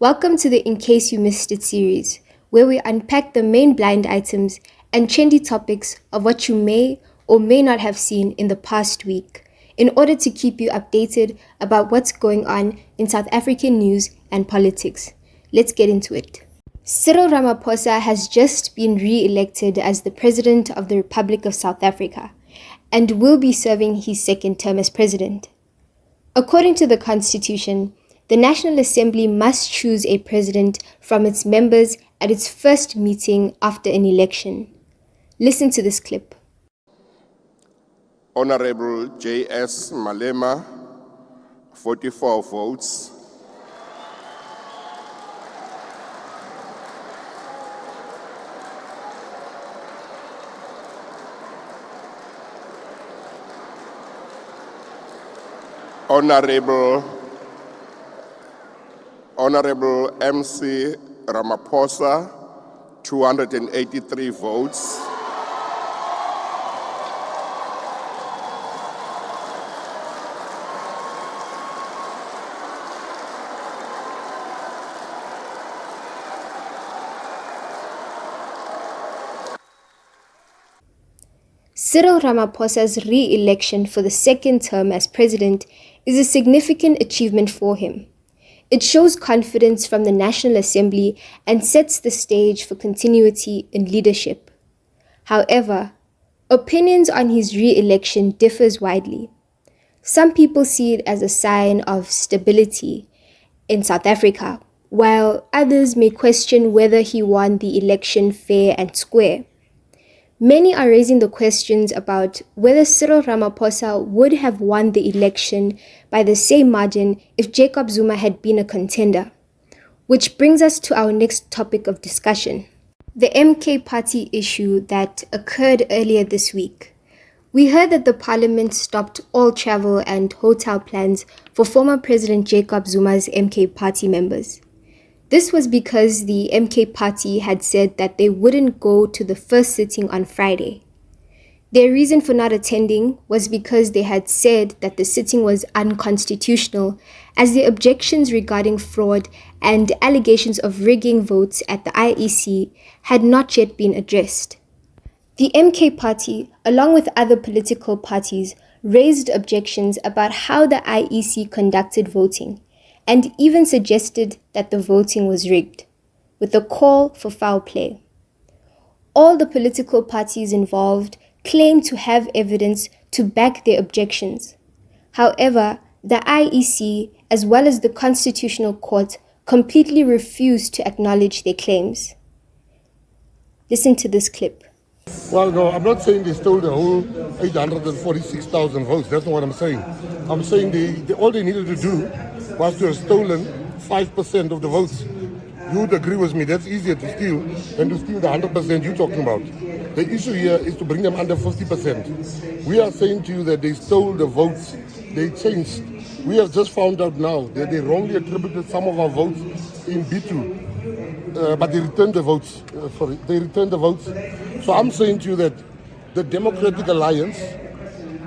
Welcome to the In Case You Missed It series, where we unpack the main blind items and trendy topics of what you may or may not have seen in the past week, in order to keep you updated about what's going on in South African news and politics. Let's get into it. Cyril Ramaphosa has just been re-elected as the President of the Republic of South Africa and will be serving his second term as president. According to the Constitution, the National Assembly must choose a president from its members at its first meeting after an election. Listen to this clip. Honorable J.S. Malema, 44 votes. Honorable MC Ramaphosa, 283 votes. Cyril Ramaphosa's re-election for the second term as president is a significant achievement for him. It shows confidence from the National Assembly and sets the stage for continuity in leadership. However, opinions on his re-election differs widely. Some people see it as a sign of stability in South Africa, while others may question whether he won the election fair and square. Many are raising the questions about whether Cyril Ramaphosa would have won the election by the same margin if Jacob Zuma had been a contender. Which brings us to our next topic of discussion, the MK Party issue that occurred earlier this week. We heard that the parliament stopped all travel and hotel plans for former President Jacob Zuma's MK Party members. This was because the MK Party had said that they wouldn't go to the first sitting on Friday. Their reason for not attending was because they had said that the sitting was unconstitutional, as the objections regarding fraud and allegations of rigging votes at the IEC had not yet been addressed. The MK Party, along with other political parties, raised objections about how the IEC conducted voting, and even suggested that the voting was rigged, with a call for foul play. All the political parties involved claim to have evidence to back their objections. However, the IEC, as well as the Constitutional Court, completely refused to acknowledge their claims. Listen to this clip. Well, no, I'm not saying they stole the whole 846,000 votes. That's not what I'm saying. I'm saying all they needed to do was to have stolen 5% of the votes. You would agree with me, that's easier to steal than to steal the 100% you're talking about. The issue here is to bring them under 50%. We are saying to you that they stole the votes, they changed. We have just found out now that they wrongly attributed some of our votes in B2, but they returned the votes. So I'm saying to you that the Democratic Alliance,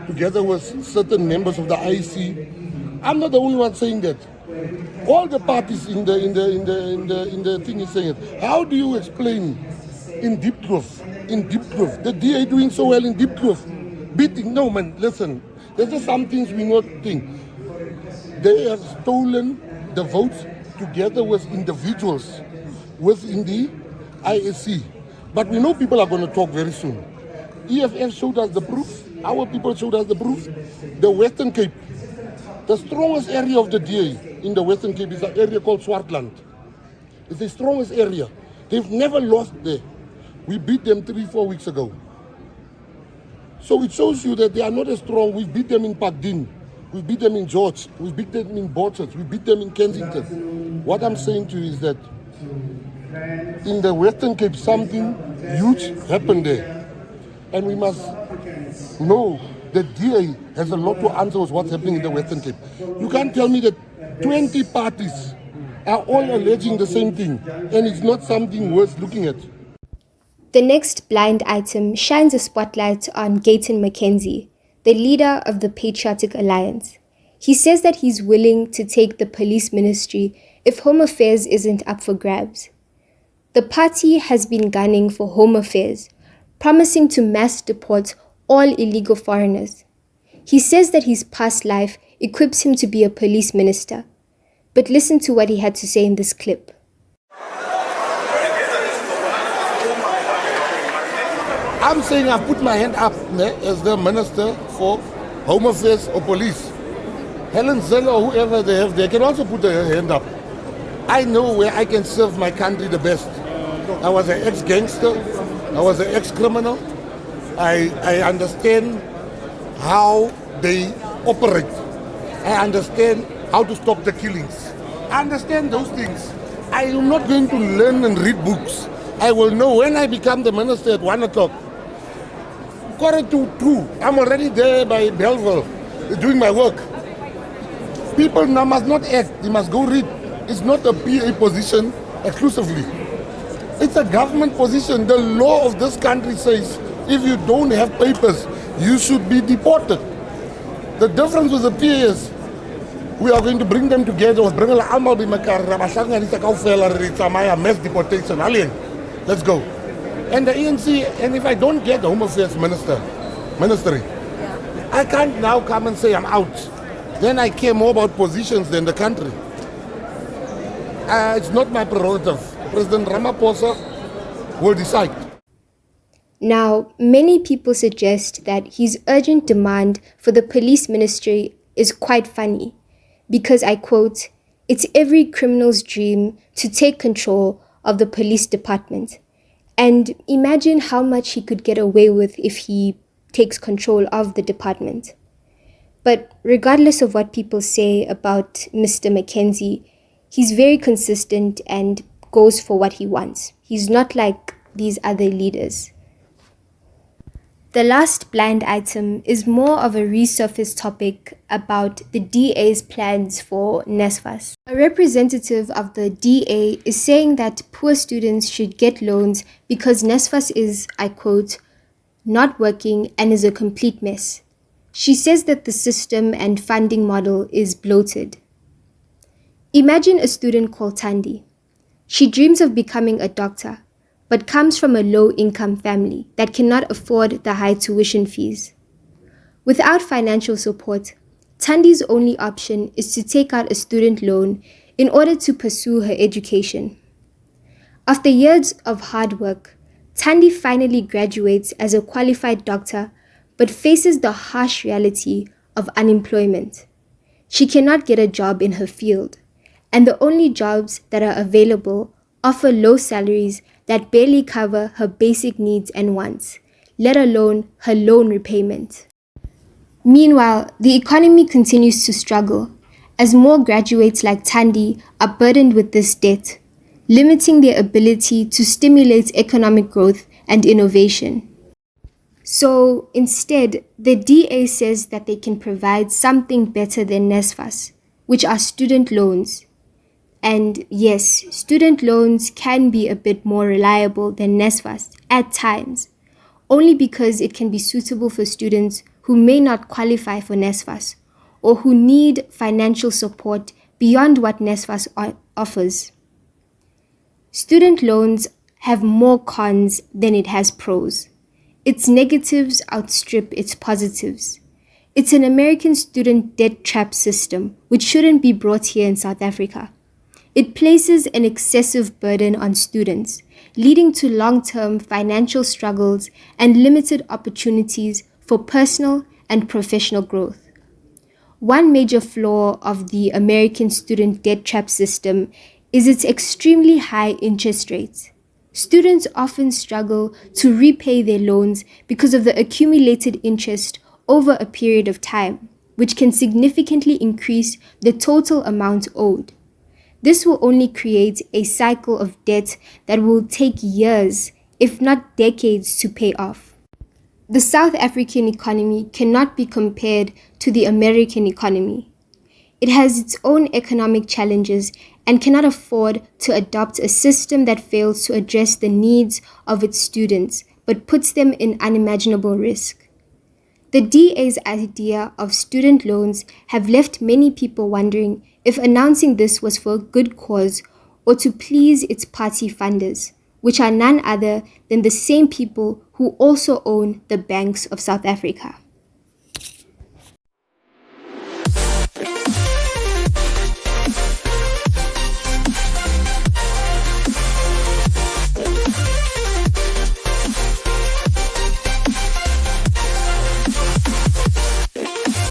together with certain members of the IEC, I'm not the only one saying that. All the parties in the thing is saying it. How do you explain in Diepkloof, the DA doing so well in Diepkloof, beating? No man, listen. There's just some things we not think. They have stolen the votes together with individuals within the ISC. But we know people are going to talk very soon. EFF showed us the proof. Our people showed us the proof. The Western Cape. The strongest area of the DA in the Western Cape is an area called Swartland. It's the strongest area. They've never lost there. We beat them 3-4 weeks ago. So it shows you that they are not as strong. We beat them in Parkdene. We beat them in George. We beat them in Borchard. We beat them in Kensington. What I'm saying to you is that in the Western Cape, something huge happened there. And we must know the DA has a lot to answer with what's happening in the Western Cape. You can't tell me that 20 parties are all alleging the same thing, and it's not something worth looking at. The next blind item shines a spotlight on Gayton McKenzie, the leader of the Patriotic Alliance. He says that he's willing to take the police ministry if Home Affairs isn't up for grabs. The party has been gunning for Home Affairs, promising to mass deport all illegal foreigners. He says that his past life equips him to be a police minister. But listen to what he had to say in this clip. I'm saying I put my hand up as the Minister for Home Affairs or Police. Helen Zeller or whoever they have, they can also put their hand up. I know where I can serve my country the best. I was an ex-gangster. I was an ex-criminal. I understand how they operate. I understand how to stop the killings. I understand those things. I am not going to learn and read books. I will know when I become the minister at 1 o'clock. Quarter to 2, I'm already there by Belleville doing my work. People now must not act, they must go read. It's not a PA position exclusively. It's a government position. The law of this country says if you don't have papers, you should be deported. The difference with the PA is we are going to bring them together, bring them all together, mass deportation. Let's go. And the ANC, and if I don't get the Home Affairs ministry, I can't now come and say I'm out. Then I care more about positions than the country. It's not my prerogative. President Ramaphosa will decide. Now, many people suggest that his urgent demand for the police ministry is quite funny because, I quote, "It's every criminal's dream to take control of the police department." And imagine how much he could get away with if he takes control of the department. But regardless of what people say about Mr. McKenzie, he's very consistent and goes for what he wants. He's not like these other leaders. The last blind item is more of a resurfaced topic about the DA's plans for NSFAS. A representative of the DA is saying that poor students should get loans because NSFAS is, I quote, "not working and is a complete mess." She says that the system and funding model is bloated. Imagine a student called Thandi. She dreams of becoming a doctor, but comes from a low-income family that cannot afford the high tuition fees. Without financial support, Thandi's only option is to take out a student loan in order to pursue her education. After years of hard work, Thandi finally graduates as a qualified doctor but faces the harsh reality of unemployment. She cannot get a job in her field, and the only jobs that are available offer low salaries that barely cover her basic needs and wants, let alone her loan repayment. Meanwhile, the economy continues to struggle as more graduates like Thandi are burdened with this debt, limiting their ability to stimulate economic growth and innovation. So instead, the DA says that they can provide something better than NSFAS, which are student loans. And yes, student loans can be a bit more reliable than NSFAS at times, only because it can be suitable for students who may not qualify for NSFAS or who need financial support beyond what NSFAS offers. Student loans have more cons than it has pros. Its negatives outstrip its positives. It's an American student debt trap system which shouldn't be brought here in South Africa. It places an excessive burden on students, leading to long-term financial struggles and limited opportunities for personal and professional growth. One major flaw of the American student debt trap system is its extremely high interest rates. Students often struggle to repay their loans because of the accumulated interest over a period of time, which can significantly increase the total amount owed. This will only create a cycle of debt that will take years, if not decades, to pay off. The South African economy cannot be compared to the American economy. It has its own economic challenges and cannot afford to adopt a system that fails to address the needs of its students but puts them in unimaginable risk. The DA's idea of student loans have left many people wondering if announcing this was for a good cause or to please its party funders, which are none other than the same people who also own the banks of South Africa.